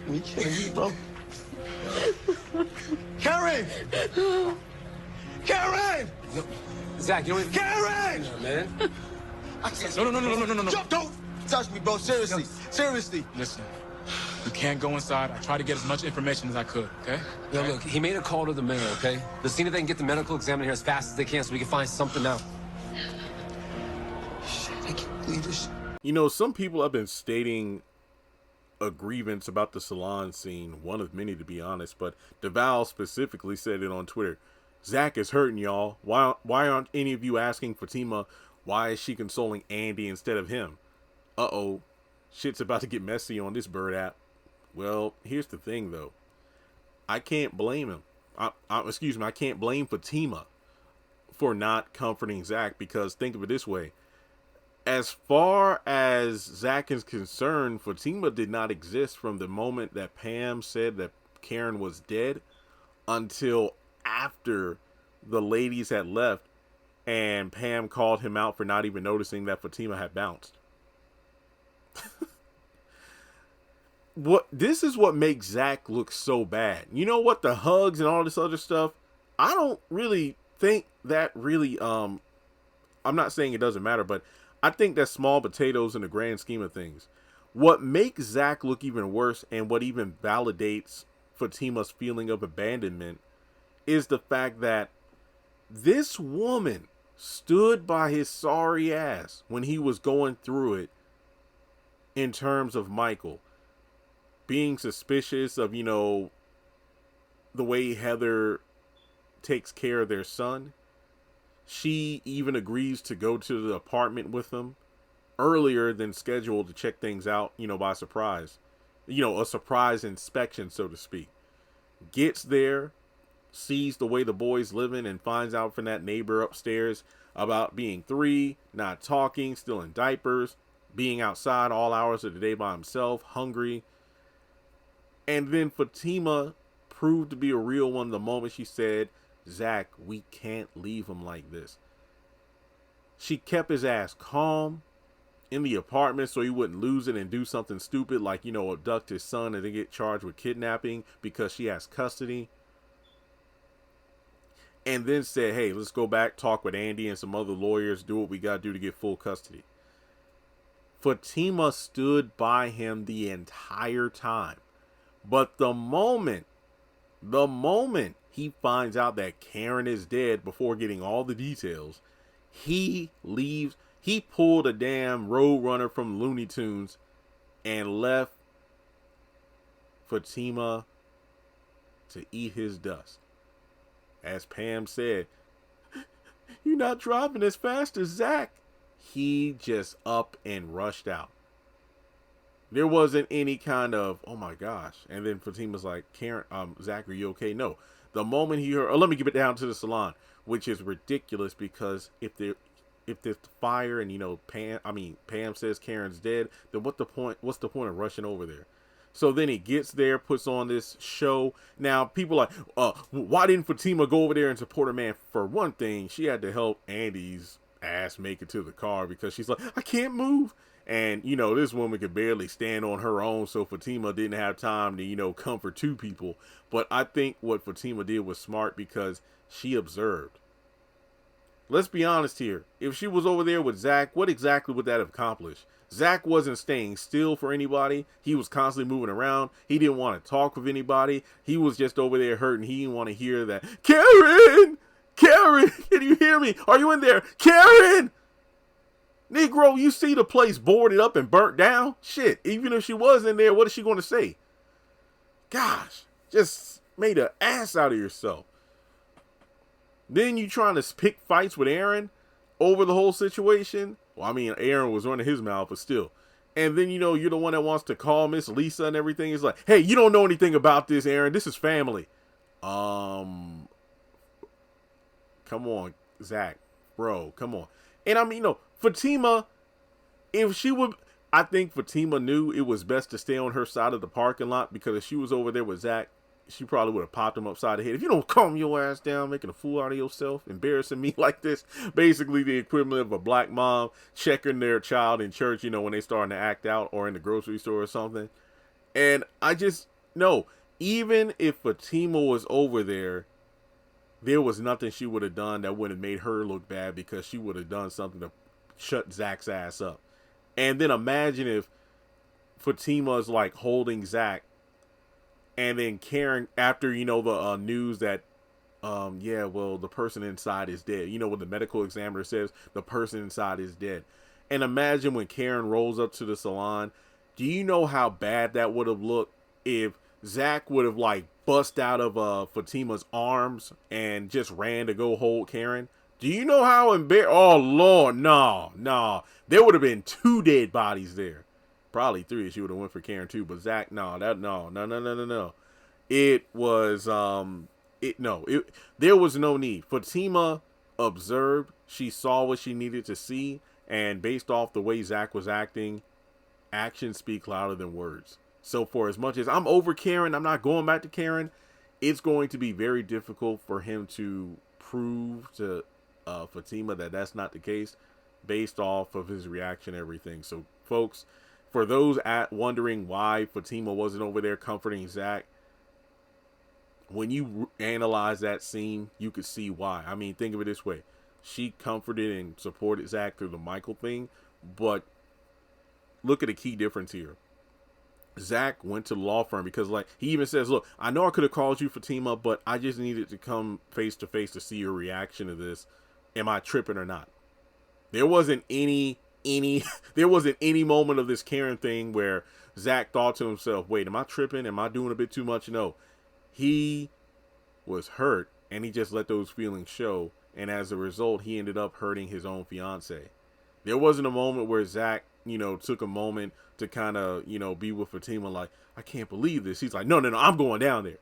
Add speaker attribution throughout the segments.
Speaker 1: You kidding me, bro? Karen! Karen!
Speaker 2: No. Zach, you don't...
Speaker 1: Karen!
Speaker 2: Yeah, man.
Speaker 1: No. Don't touch me, bro. Seriously. Seriously.
Speaker 3: Listen, you can't go inside. I tried to get as much information as I could, okay?
Speaker 2: Yo, look, he made a call to the mayor, okay? Let's see if they can get the medical examiner here as fast as they can so we can find something out.
Speaker 1: Shit, I can't believe this.
Speaker 4: You know, some people have been stating a grievance about the Salon scene, one of many to be honest, but DeVal specifically said it on Twitter. Zach is hurting, y'all. Why aren't any of you asking Fatima why is she consoling Andy instead of him? Uh-oh, shit's about to get messy on this bird app. Well, here's the thing though. I can't blame him. I can't blame Fatima for not comforting Zach, because think of it this way. As far as Zach is concerned, Fatima did not exist from the moment that Pam said that Karen was dead until after the ladies had left and Pam called him out for not even noticing that Fatima had bounced. This is what makes Zach look so bad. You know what? The hugs and all this other stuff, I don't really think that really, I'm not saying it doesn't matter, but I think that's small potatoes in the grand scheme of things. What makes Zach look even worse, and what even validates Fatima's feeling of abandonment, is the fact that this woman stood by his sorry ass when he was going through it in terms of Michael being suspicious of, you know, the way Heather takes care of their son. She even agrees to go to the apartment with him earlier than scheduled to check things out, you know, by surprise. You know, a surprise inspection, so to speak. Gets there, sees the way the boy's living, and finds out from that neighbor upstairs about being 3, not talking, still in diapers, being outside all hours of the day by himself, hungry. And then Fatima proved to be a real one the moment she said, Zach, we can't leave him like this. She kept his ass calm in the apartment so he wouldn't lose it and do something stupid like, you know, abduct his son and then get charged with kidnapping because she has custody. And then said, hey, let's go back, talk with Andy and some other lawyers, do what we got to do to get full custody. Fatima stood by him the entire time. But the moment he finds out that Karen is dead, before getting all the details, he leaves. He pulled a damn Roadrunner from Looney Tunes and left Fatima to eat his dust. As Pam said, you're not driving as fast as Zach. He just up and rushed out. There wasn't any kind of, oh my gosh. And then Fatima's like, Karen, Zach, are you okay? No. The moment he heard, let me get it down to the salon, which is ridiculous because if there's fire and, you know, Pam says Karen's dead, then what's the point of rushing over there? So then he gets there, puts on this show. Now, people are like, why didn't Fatima go over there and support her man? For one thing, she had to help Andy's ass make it to the car because she's like, I can't move. And, you know, this woman could barely stand on her own, so Fatima didn't have time to, you know, comfort 2 people. But I think what Fatima did was smart because she observed. Let's be honest here. If she was over there with Zach, what exactly would that have accomplished? Zach wasn't staying still for anybody. He was constantly moving around. He didn't want to talk with anybody. He was just over there hurting. He didn't want to hear that. Karen! Karen! Can you hear me? Are you in there? Karen! Negro, you see the place boarded up and burnt down? Shit, even if she was in there, what is she going to say? Gosh, just made an ass out of yourself. Then you trying to pick fights with Aaron over the whole situation? Well, I mean, Aaron was running his mouth, but still. And then, you know, you're the one that wants to call Miss Lisa and everything. It's like, hey, you don't know anything about this, Aaron. This is family. Come on, Zach. Bro, come on. And I mean, you know, Fatima, if she would, I think Fatima knew it was best to stay on her side of the parking lot because if she was over there with Zach, she probably would have popped him upside the head. If you don't calm your ass down, making a fool out of yourself, embarrassing me like this. Basically the equivalent of a black mom checking their child in church, you know, when they starting to act out, or in the grocery store or something. And I just, no, even if Fatima was over there was nothing she would have done that would have made her look bad, because she would have done something to shut Zach's ass up. And then imagine if Fatima's like holding Zach, and then Karen, after, you know, the news that, yeah, well, the person inside is dead. You know what the medical examiner says? The person inside is dead. And imagine when Karen rolls up to the salon. Do you know how bad that would have looked if Zach would have, like, bust out of Fatima's arms and just ran to go hold Karen? Do you know how embarrassing? Oh, Lord, no. There would have been 2 dead bodies there. Probably 3 if she would have went for Karen too, but Zach, no. It was, there was no need. Fatima observed, she saw what she needed to see, and based off the way Zach was acting, actions speak louder than words. So for as much as I'm over Karen, I'm not going back to Karen, it's going to be very difficult for him to prove to Fatima that that's not the case, based off of his reaction and everything. So folks, for those wondering why Fatima wasn't over there comforting Zach, when you analyze that scene, you could see why. I mean, think of it this way. She comforted and supported Zach through the Michael thing, but look at the key difference here. Zach went to the law firm because, like, he even says, look, I know I could have called you, Fatima, but I just needed to come face to face to see your reaction to this. Am I tripping or not? There wasn't any moment of this Karen thing where Zach thought to himself, wait, am I tripping? Am I doing a bit too much? No. He was hurt, and he just let those feelings show. And as a result, he ended up hurting his own fiance. There wasn't a moment where Zach, you know, took a moment to kind of, you know, be with Fatima like, I can't believe this. He's like, no, I'm going down there.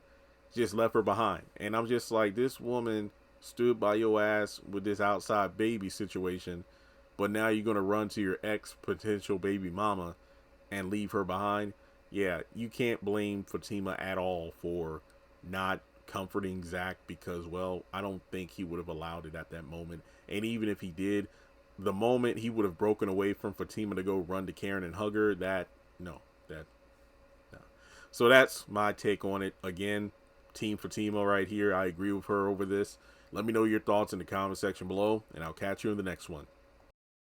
Speaker 4: Just left her behind. And I'm just like, this woman stood by your ass with this outside baby situation, but now you're going to run to your ex potential baby mama and leave her behind. Yeah, you can't blame Fatima at all for not comforting Zach, because, well, I don't think he would have allowed it at that moment. And even if he did, the moment he would have broken away from Fatima to go run to Karen and hug her, no. So that's my take on it. Again, Team Fatima right here. I agree with her over this. Let me know your thoughts in the comment section below, and I'll catch you in the next one.